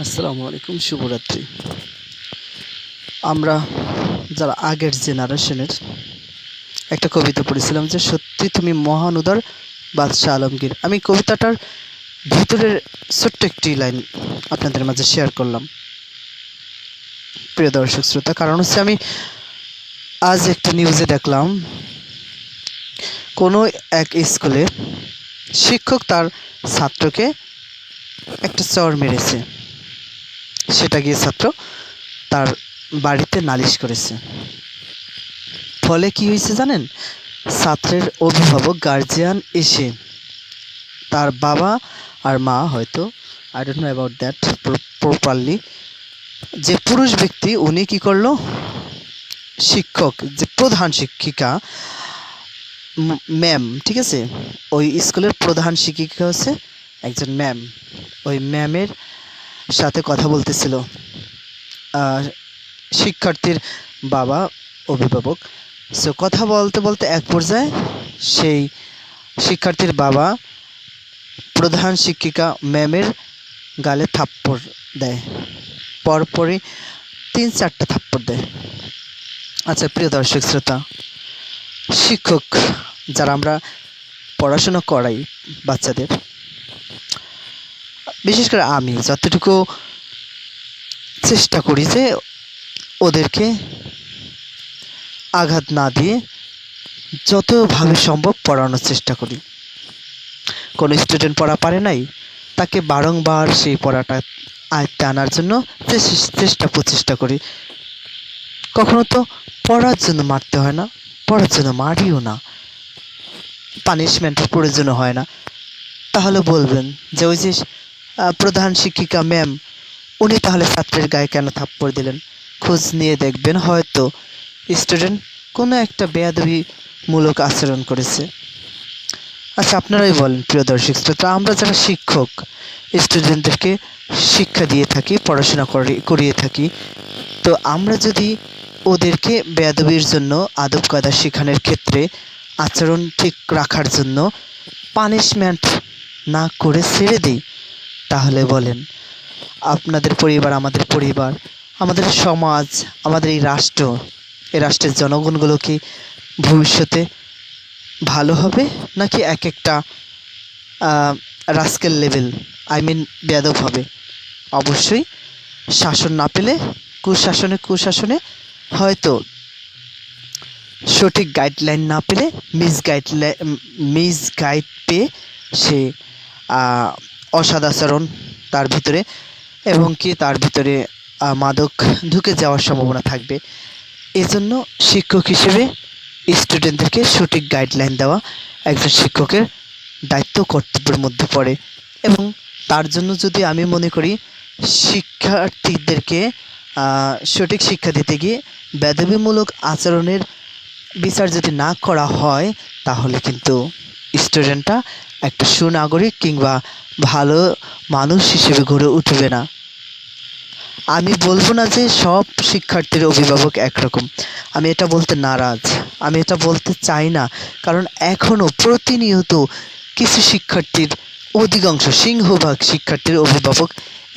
আসসালামু আলাইকুম, শুভরাত্রি। আমরা যারা আগের জেনারেশনের একটা কবিতা পড়েছিলাম যে সত্যি তুমি মহান উদার বাদশাহ আলমগীর। আমি কবিতাটার ভিতরের ছোট্ট একটি লাইন আপনাদের মাঝে শেয়ার করলাম, প্রিয় দর্শক শ্রোতা। কারণ হচ্ছে আমি আজ একটা নিউজে দেখলাম কোনো এক স্কুলে শিক্ষক তার ছাত্রকে একটা চড় মেরেছে। সেটা গিয়ে ছাত্র তার বাড়িতে নালিশ করেছে। ফলে কি হয়েছে জানেন? ছাত্রের অভিভাবক গার্জিয়ান এসে তার বাবা আর মা, হয়তো I don't know about that properly, যে পুরুষ ব্যক্তি উনি কি করলো, শিক্ষক যে প্রধান শিক্ষিকা ম্যাম, ঠিক আছে, ওই স্কুলের প্রধান শিক্ষিকা হচ্ছে একজন ম্যাম। ওই ম্যামের সাথে কথা বলতেছিল শিক্ষার্থীর বাবা, অভিভাবক। সো কথা বলতে বলতে এক পর্যায়ে সেই শিক্ষার্থীর বাবা প্রধান শিক্ষিকা ম্যামের গালে থাপ্পড় দেয়, পরপরই 3-4টা থাপ্পড় দেয়। আচ্ছা প্রিয় দর্শক শ্রোতা, শিক্ষক যারা আমরা পড়াশোনা করাই বাচ্চাদের, বিশেষ করে আমি যতটুকু চেষ্টা করি যে ওদেরকে আঘাত না দিয়ে যতভাবে সম্ভব পড়ানোর চেষ্টা করি। কোনো স্টুডেন্ট পড়া পারে নাই, তাকে বারংবার সেই পড়াটা আয়ত্তে আনার জন্য প্রচেষ্টা করি। কখনো তো পড়ার জন্য মারতে হয় না, পড়ার জন্য মারিও না, পানিশমেন্টের প্রয়োজন হয় না। তাহলে বলবেন যে ওই যে প্রধান শিক্ষিকা ম্যাম, উনি তাহলে ছাত্রের গায়ে কেন থাপ্পড় দিলেন? খোঁজ নিয়ে দেখবেন হয়তো স্টুডেন্ট কোনো একটা বেয়াদবিমূলক আচরণ করেছে। আচ্ছা আপনারাই বলেন প্রিয় দর্শক শ্রোতা, আমরা যারা শিক্ষক স্টুডেন্টদেরকে শিক্ষা দিয়ে থাকি, পড়াশোনা করিয়ে থাকি, তো আমরা যদি ওদেরকে বেয়াদবির জন্য, আদব কায়দা শেখানোর ক্ষেত্রে আচরণ ঠিক রাখার জন্য পানিশমেন্ট না করে ছেড়ে দিই, তাহলে বলেন আপনাদের পরিবার, আমাদের পরিবার, আমাদের সমাজ, আমাদের এই রাষ্ট্র, এই রাষ্ট্রের জনগণগুলো কি ভবিষ্যতে ভালো হবে, নাকি এক একটা রাস্কেল লেভেল, আই মিন বেয়াদব হবে? অবশ্যই শাসন না পেলে কুশাসনে হয়তো সঠিক গাইডলাইন না পেলে মিসগাইড পেয়ে সে অসদাচরণ তার ভিতরে, এবং কি তার ভিতরে মাদক ঢুকে যাওয়ার সম্ভাবনা থাকবে। এজন্য শিক্ষক হিসেবে স্টুডেন্টদেরকে সঠিক গাইডলাইন দেওয়া একজন শিক্ষকের দায়িত্ব, কর্তব্যের মধ্যে পড়ে। এবং তার জন্য যদি আমি মনে করি শিক্ষার্থীদেরকে সঠিক শিক্ষা দিতে গিয়ে বেয়াদবিমূলক আচরণের বিচার যদি না করা হয়, তাহলে কিন্তু স্টুডেন্টটা একটা সুনাগরিক কিংবা ভালো মানুষ হিসেবে গড়ে উঠবে না। আমি বলবো না যে সব শিক্ষার্থীর অভিভাবক একরকম, আমি এটা বলতে নারাজ, আমি এটা বলতে চাই না। কারণ এখনও প্রতিনিয়ত কিছু শিক্ষার্থীর, অধিকাংশ সিংহভাগ শিক্ষার্থীর অভিভাবক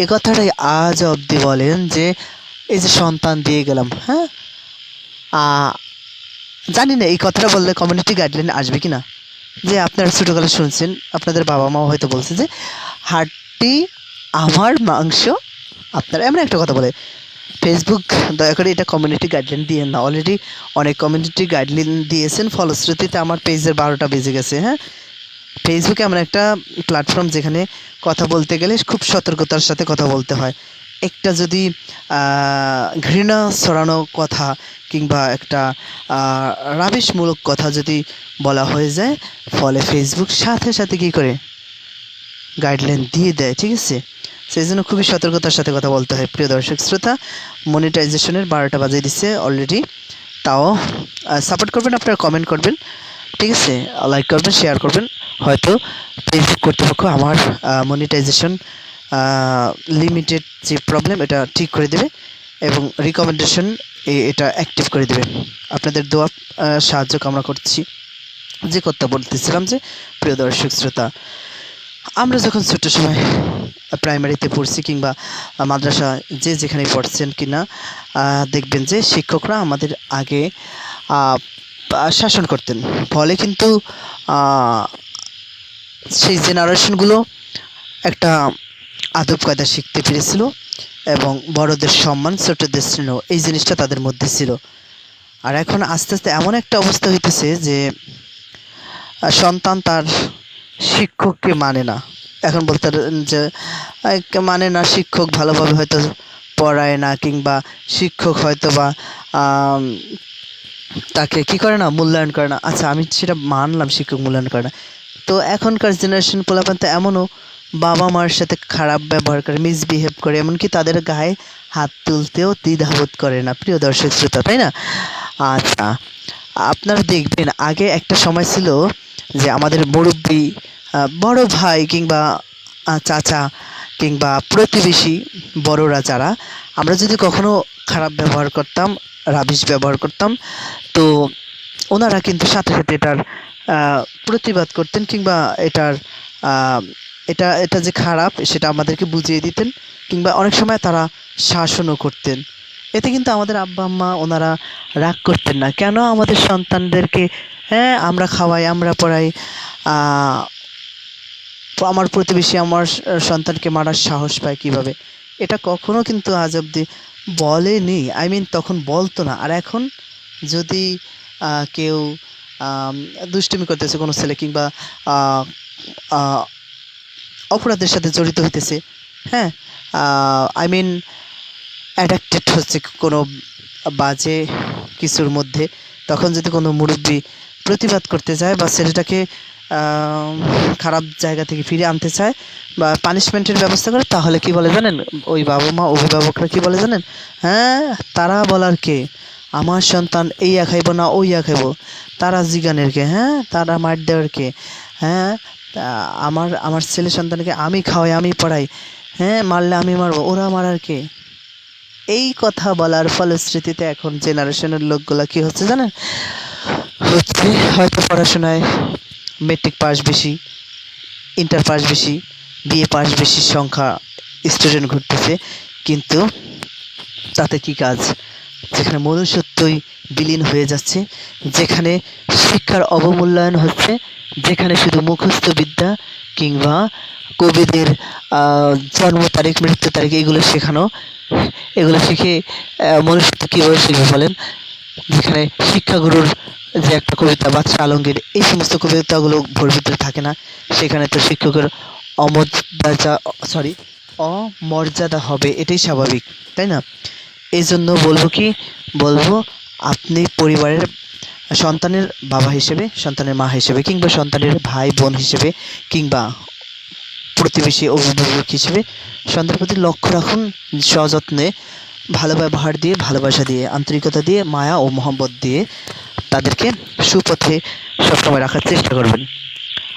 এ কথাটাই আজ অবধি বলেন যে এই যে সন্তান দিয়ে গেলাম, হ্যাঁ, জানি না এই কথাটা বললে কমিউনিটি গাইডলাইন আসবে কি না। যে আপনারা ছোটোকালে শুনছেন, আপনাদের বাবা মাও হয়তো বলছে যে হাড্ডি আমার মাংস আপনারা, এমন একটা কথা বলে। ফেসবুক দয়া করে এটা কমিউনিটি গাইডলাইন দিয়ে না, অলরেডি অনেক কমিউনিটি গাইডলাইন দিয়েছেন, ফলশ্রুতিতে আমার পেজের 12টা বেজে গেছে। হ্যাঁ, ফেসবুক এমন একটা প্ল্যাটফর্ম যেখানে কথা বলতে গেলে খুব সতর্কতার সাথে কথা বলতে হয়। একটা যদি ঘৃণা ছড়ানো কথা কিংবা একটা রাবিশমূলক কথা যদি বলা হয়ে যায়, ফলে ফেসবুক সাথে সাথে কী করে গাইডলাইন দিয়ে দেয়, ঠিক আছে? সেই জন্য খুবই সতর্কতার সাথে কথা বলতে হয়। প্রিয় দর্শক শ্রোতা, মনিটাইজেশনের 12টা বাজিয়ে দিচ্ছে অলরেডি, তাও সাপোর্ট করবেন আপনারা, কমেন্ট করবেন, ঠিক আছে, লাইক করবেন, শেয়ার করবেন। হয়তো ফেসবুক কর্তৃপক্ষ আমার মনিটাইজেশন লিমিটেড যে প্রবলেম, এটা ঠিক করে দেবে এবং রিকমেন্ডেশন এটা অ্যাক্টিভ করে দেবে। আপনাদের দোয়া সাহায্য কামনা করছি। যে কথা বলতেছিলাম যে প্রিয় দর্শক শ্রোতা, আমরা যখন ছোট্ট সময় প্রাইমারিতে পড়ছি কিংবা মাদ্রাসা যে যেখানে পড়ছেন কিনা দেখবেন যে শিক্ষকরা আমাদের আগে আহ, শাসন করতেন। ফলে কিন্তু আহ, সেই জেনারেশনগুলো একটা আদব কায়দা শিখতে পেরেছিল এবং বড়দের সম্মান ছোটদের স্নেহ এই জিনিসটা তাদের মধ্যে ছিল। আর এখন আস্তে আস্তে এমন একটা অবস্থা হইতেছে যে সন্তান তার শিক্ষককে মানে না। এখন বলতে পারেন যে মানে না, শিক্ষক ভালোভাবে হয়তো পড়ায় না কিংবা শিক্ষক হয়তো বা আম, তাকে কি করে না, মূল্যায়ন করে না। আচ্ছা, আমি সেটা মানলাম, শিক্ষক মূল্যায়ন করে না। তো এখনকার জেনারেশন পোলাপান তো এমনও বাবা মার সাথে খারাপ ব্যবহার করে, মিসবিহেভ করে, এমনকি তাদের গায়ে হাত তুলতেও দ্বিধাবোধ করে না, প্রিয় দর্শক শ্রোতা, তাই না? আচ্ছা, আপনারা দেখবেন আগে একটা সময় ছিল যে আমাদের মুরব্বি, বড় ভাই কিংবা চাচা কিংবা প্রতিবেশী বড়রা যারা, আমরা যদি কখনো খারাপ ব্যবহার করতাম, রাবিশ ব্যবহার করতাম, তো ওনারা কিন্তু সাথে সাথে এটার প্রতিবাদ করতেন কিংবা এটার আহ, এটা এটা যে খারাপ সেটা আমাদেরকে বুঝিয়ে দিতেন কিংবা অনেক সময় তারা শাসনও করতেন। এতে কিন্তু আমাদের আব্বা আম্মা ওনারা রাগ করতেন না, কেন আমাদের সন্তানদেরকে, হ্যাঁ আমরা খাওয়াই, আমরা পড়াই, আহ, আমার প্রতিবেশী আমার সন্তানকে মারার সাহস পায় কিভাবে, এটা কখনো কিন্তু আজ অব্দি বলেনি। আই মিন তখন বলতো না। আর এখন যদি কেউ আম, দুষ্টুমি করতেছে কোনো ছেলে কিংবা আহ, আহ, অপরাধের সাথে জড়িত হইতেছে, হ্যাঁ, আই মিন অ্যাডাক্টেড হচ্ছে কোনো বাজে কিছুর মধ্যে, তখন যদি কোনো মুরব্বি প্রতিবাদ করতে যায় বা ছেলেটাকে আম, খারাপ জায়গা থেকে ফিরে আনতে চায় বা পানিশমেন্টের ব্যবস্থা করে, তাহলে কি বলে জানেন? ওই বাবা মা অভিভাবকরা কি বলে জানেন? হ্যাঁ, তারা বলার কে, আমার সন্তান এইয়া খাইব না ওইয়া খাইব, তারা জিগানের কে, হ্যাঁ তারা মার দেওয়ার কে, হ্যাঁ আমার আমার ছেলে সন্তানকে আমি খাওয়াই আমি পড়াই, হ্যাঁ মারলে আমি মারবো, ওরা মারার কে? এই কথা বলার ফলশ্রুতিতে এখন জেনারেশনের লোকগুলা কি হচ্ছে জানেন? হচ্ছে হয়তো পড়াশোনায় মেট্রিক পাস বেশি, ইন্টার পাস বেশি, বিএ পাস বেশি সংখ্যা স্টুডেন্ট ঘুরতেছে, কিন্তু তাতে কি কাজ? যেখানে মনুষ্যত্বই বিলীন হয়ে যাচ্ছে, যেখানে শিক্ষার অবমূল্যায়ন হচ্ছে, যেখানে শুধু মুখস্থ বিদ্যা কিংবা কবিদের জন্ম তারিখ মৃত্যু তারিখ এগুলো শেখানো, এগুলো শিখে মনুষ্যত্ব কীভাবে শিখবে বলেন? যেখানে শিক্ষাগুরুর যে একটা কবিতা বাদশাহ আলমগীর, এই সমস্ত কবিতাগুলো ভোর ভিতরে থাকে না, সেখানে তো শিক্ষকের অমর্যাদা, সরি, অমর্যাদা হবে, এটাই স্বাভাবিক, তাই না? এই জন্য বলবো কি, বলবো আপনি পরিবারের সন্তানের বাবা হিসেবে, সন্তানের মা হিসেবে কিংবা সন্তানের ভাই বোন হিসেবে কিংবা প্রতিবেশী অভিভাবক হিসেবে সন্তানের প্রতি লক্ষ্য রাখুন, সযত্নে, ভালো ব্যবহার দিয়ে, ভালোবাসা দিয়ে, আন্তরিকতা দিয়ে, মায়া ও মহব্বত দিয়ে তাদেরকে সুপথে সবসময় রাখার চেষ্টা করবেন।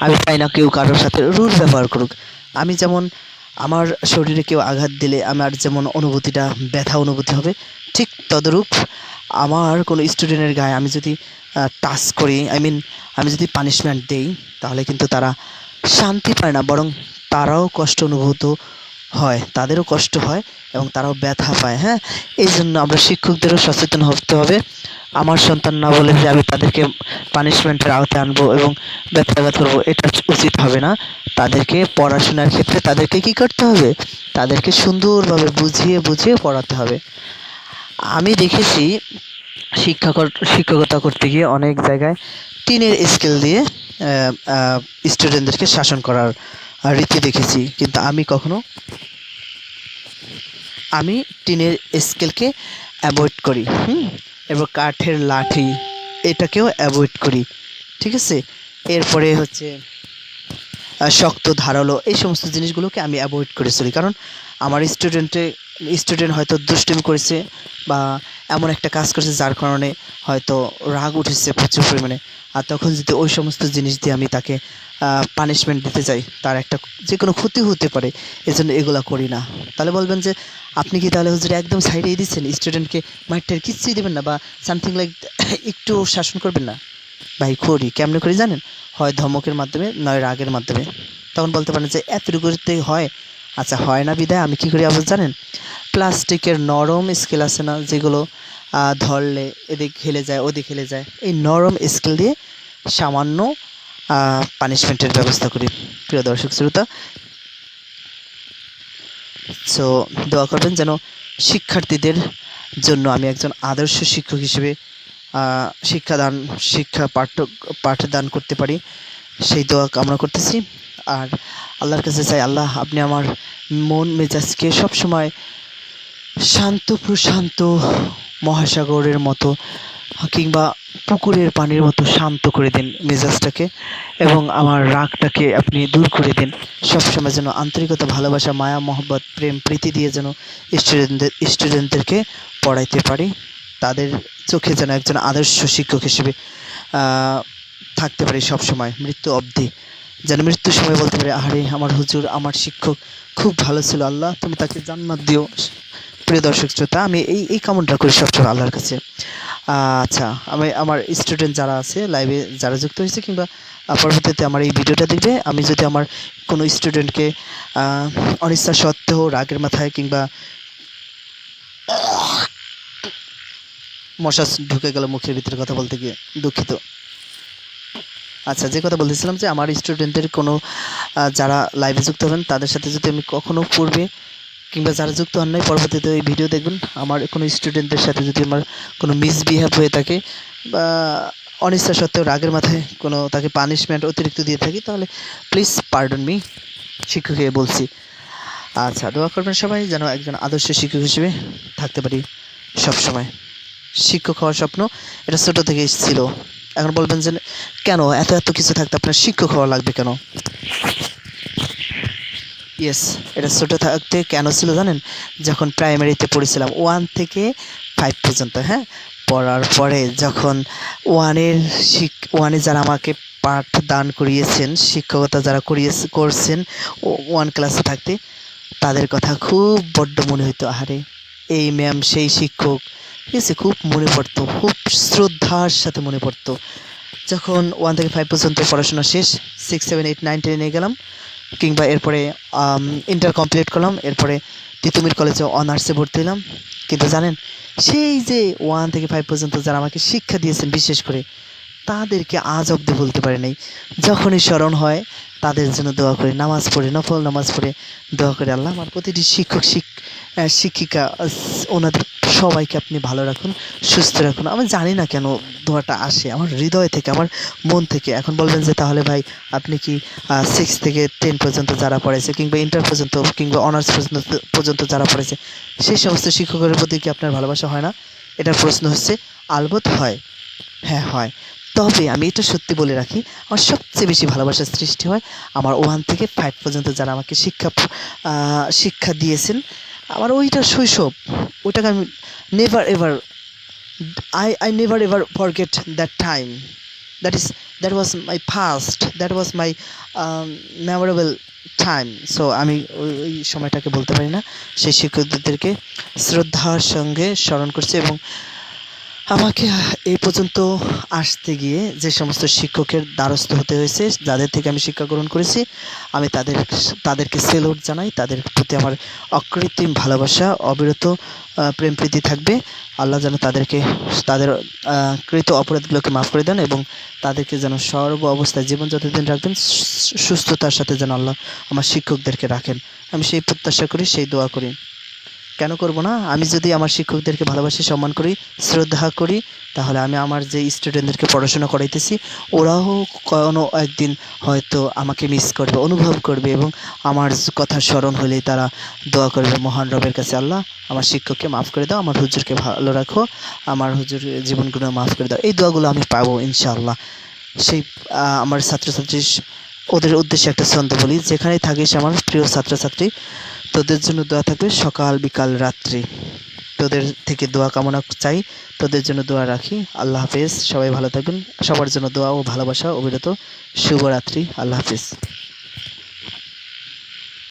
আমি চাই না কেউ কারোর সাথে রুড ব্যবহার করুক। আমি যেমন, আমার শরীরে কেউ আঘাত দিলে আমার যেমন অনুভূতিটা ব্যথা অনুভূতি হবে, ঠিক তদরূপ আমার কোনো স্টুডেন্টের গায়ে আমি যদি টাচ করি, আই মিন আমি যদি পানিশমেন্ট দেই, তাহলে কিন্তু তারা শান্তি পায় না, বরং তারাও কষ্ট অনুভূত হয়, তাদেরও কষ্ট হয় এবং তারাও ব্যথা পায়। হ্যাঁ, এই জন্য আমরা শিক্ষকদেরও সচেতন হতে হবে। আমার সন্তান না বলে যে আমি তাদেরকে পানিশমেন্টের আওতায় আনবো এবং ব্যত্যাঘাত করবো, এটা উচিত হবে না। তাদেরকে পড়াশোনার ক্ষেত্রে তাদেরকে কি করতে হবে? তাদেরকে সুন্দরভাবে বুঝিয়ে বুঝিয়ে পড়াতে হবে। আমি দেখেছি শিক্ষকতা করতে গিয়ে অনেক জায়গায় টিনের স্কেল দিয়ে স্টুডেন্টদেরকে শাসন করার রীতি দেখেছি, কিন্তু আমি টিনের স্কেলকে অ্যাভয়েড করি, এবং কাঠের লাঠি এটাকেও অ্যাভয়েড করি, ঠিক আছে? এরপরে হচ্ছে শক্ত ধারালো এই সমস্ত জিনিসগুলোকে আমি অ্যাভয়েড করে চলি, কারণ আমার স্টুডেন্ট হয়তো দুষ্টুমি করেছে বা এমন একটা কাজ করেছে যার কারণে হয়তো রাগ উঠেছে প্রচুর পরিমাণে, আর তখন যদি ওই সমস্ত জিনিস দিয়ে আমি তাকে পানিশমেন্ট দিতে যাই, তার একটা যে কোনো ক্ষতি হতে পারে, এজন্য এগুলা করি না। তাহলে বলবেন যে আপনি কি তাহলে হুজুর একদম সাইডেই দিচ্ছেন, স্টুডেন্টকে মাইটের কিচ্ছুই দেবেন না বা সামথিং লাইক একটু শাসন করবেন না? ভাই করি, কেমনে করি জানেন? হয় ধমকের মাধ্যমে, নয় রাগের মাধ্যমে। তখন বলতে পারেন যে এতটুকুতে হয়। আচ্ছা, হয় না বিদায় আমি কী করি আবার জানেন? প্লাস্টিকের নরম স্কেল আছে না, যেগুলো ধরলে এদিক হেলে যায় ওদিক হেলে যায়, এই নরম স্কেল দিয়ে সামান্য পানিশমেন্টের ব্যবস্থা করি। প্রিয় দর্শক শ্রোতা, সো দোয়া করবেন যেন শিক্ষার্থীদের জন্য আমি একজন আদর্শ শিক্ষক হিসেবে শিক্ষা পাঠদান করতে পারি, সেই দোয়া কামনা করতেছি। আর আল্লাহর কাছে চাই, আল্লাহ আপনি আমার মন মেজাজকে সবসময় শান্ত প্রশান্ত মহাসাগরের মতো কিংবা পুকুরের পানির মতো শান্ত করে দিন মেজাজটাকে, এবং আমার রাগটাকে আপনি দূর করে দিন। সবসময় যেন আন্তরিকতা, ভালোবাসা, মায়া, মহব্বত, প্রেম, প্রীতি দিয়ে যেন স্টুডেন্টদেরকে পড়াইতে পারি, তাদের চোখে যেন একজন আদর্শ শিক্ষক হিসেবে থাকতে পারি সবসময় মৃত্যু অবধি। যেন মৃত্যুর সময় বলতে পারি, আরে আমার হুজুর, আমার শিক্ষক খুব ভালো ছিল, আল্লাহ তুমি তাকে জান্নাত দিও। প্রিয় দর্শক শ্রোতা, আমি এই কামনাটা করি সবসময় আল্লাহর কাছে। আচ্ছা, আমি আমার স্টুডেন্ট যারা আছে, লাইভে যারা যুক্ত হয়েছে কিংবা পরবর্তীতে আমার এই ভিডিওটা দেখবে, আমি যদি আমার কোনো স্টুডেন্টকে অনিচ্ছা সত্ত্বেও রাগের মাথায় কিংবা মশা ঢুকে গেল মুখের ভিতরে কথা বলতে গিয়ে, দুঃখিত। আচ্ছা, যে কথা বলতেছিলাম যে আমার স্টুডেন্টদের কোনো যারা লাইভে যুক্ত হবেন তাদের সাথে যদি আমি কখনো পূর্বে কিংবা যারা যুক্ত হন নাই পরবর্তীতে এই ভিডিও দেখবেন, আমার কোনো স্টুডেন্টদের সাথে যদি আমার কোনো মিসবিহেভ হয়ে থাকে বা অনিচ্ছা সত্ত্বেও রাগের মাথায় কোনো তাকে পানিশমেন্ট অতিরিক্ত দিয়ে থাকি, তাহলে প্লিজ পার্ডন মি, শিক্ষককে বলছি। আচ্ছা, দোয়া করবেন সবাই যেন একজন আদর্শ শিক্ষক হিসেবে থাকতে পারি সবসময়। শিক্ষক হওয়ার স্বপ্ন এটা ছোটো থেকে ছিল। এখন বলবেন যে কেন এত এত কিছু থাকতে আপনার শিক্ষক হওয়া লাগবে কেন? ইয়েস, এটা ছোটো থাকতে কেন ছিল জানেন? যখন প্রাইমারিতে পড়েছিলাম 1 থেকে 5 পর্যন্ত, হ্যাঁ, পড়ার পরে যখন ওয়ানে যারা আমাকে পাঠ দান করিয়েছেন, শিক্ষকতা যারা করছেন 1 ক্লাসে থাকতে, তাদের কথা খুব বড্ড মনে হইতো। আহারে, এই ম্যাম সেই শিক্ষক, ঠিক আছে, খুব মনে পড়তো, খুব শ্রদ্ধার সাথে মনে পড়তো। যখন 1 থেকে 5 পর্যন্ত পড়াশোনা শেষ, 6, 7, 8, 9, 10 গেলাম, কিংবা এরপরে ইন্টার কমপ্লিট করলাম, এরপরে তিতুমির কলেজে অনার্সে ভর্তি হলাম। কিন্তু জানেন, সেই যে 1 থেকে 5 পর্যন্ত যারা আমাকে শিক্ষা দিয়েছেন, বিশেষ করে তাদেরকে আজ অব্দি বলতে পারি নাই। যখনই স্মরণ হয় তাদের জন্য দোয়া করি, নামাজ পড়ে, নফল নামাজ পড়ে দোয়া করি, আল্লাহ আমার প্রতিটি শিক্ষিকা ওনাদের সবাইকে আপনি ভালো রাখুন, সুস্থ রাখুন। আমি জানি না কেন দোয়াটা আসে আমার হৃদয় থেকে, আমার মন থেকে। এখন বলবেন যে তাহলে ভাই আপনি কি 6 থেকে 10 পর্যন্ত যারা পড়েছে কিংবা ইন্টার পর্যন্ত কিংবা অনার্স পর্যন্ত যারা পড়েছে সেই সমস্ত শিক্ষকের প্রতি কি আপনার ভালোবাসা হয় না? এটার প্রশ্ন হচ্ছে। আলবত হয়, হ্যাঁ হয়। তবে আমি এটা সত্যি বলে রাখি, আমার সবচেয়ে বেশি ভালোবাসার সৃষ্টি হয় আমার 1 থেকে 5 পর্যন্ত যারা আমাকে শিক্ষা দিয়েছেন। আমার ওইটা শৈশব, ওইটাকে আমি never ever, I never ever forget that time. That was my past, that was my memorable time. So আমি ওই সময়টাকে বলতে পারি না। সেই শিক্ষকদেরকে শ্রদ্ধার সঙ্গে স্মরণ করছি, এবং আমাকে এই পর্যন্ত আসতে গিয়ে যে সমস্ত শিক্ষকের দ্বারস্থ হতে হয়েছে, যাদের থেকে আমি শিক্ষা গ্রহণ করেছি, আমি তাদেরকে সেলুট জানাই। তাদের প্রতি আমার অকৃত্রিম ভালোবাসা, অবিরত প্রেম প্রীতি থাকবে। আল্লাহ যেন তাদের কৃত অপরাধগুলোকে মাফ করে দেন, এবং তাদেরকে যেন সর্ব অবস্থায় জীবন যতদিন রাখবেন সুস্থতার সাথে যেন আল্লাহ আমার শিক্ষকদেরকে রাখেন। আমি সেই প্রত্যাশা করি, সেই দোয়া করি। কেন করব না? আমি যদি আমার শিক্ষকদেরকে ভালোবাসি, সম্মান করি, শ্রদ্ধা করি, তাহলে আমি আমার যে স্টুডেন্টদেরকে পড়াশোনা করাইতেছি, ওরাও কোনো একদিন হয়তো আমাকে মিস করবে, অনুভব করবে, এবং আমার কথা স্মরণ হলেই তারা দোয়া করবে মহান রবের কাছে, আল্লাহ আমার শিক্ষককে মাফ করে দাও, আমার হুজুরকে ভালো রাখো, আমার হুজুর জীবনগুলো মাফ করে দাও। এই দোয়াগুলো আমি পাবো ইনশাআল্লাহ। সেই আমার ছাত্রছাত্রী, ওদের উদ্দেশ্যে একটা ছন্দ বলি, যেখানেই থাকিস আমার প্রিয় ছাত্রছাত্রী, তোদের জন্য দোয়া থাকবে সকাল বিকাল রাত্রি। তোদের থেকে দোয়া কামনা চাই, তোদের জন্য দোয়া রাখি। আল্লাহ হাফেজ, সবাই ভালো থাকবেন। সবার জন্য দোয়া ও ভালোবাসা অবিরত। শুভরাত্রি, আল্লাহ হাফেজ।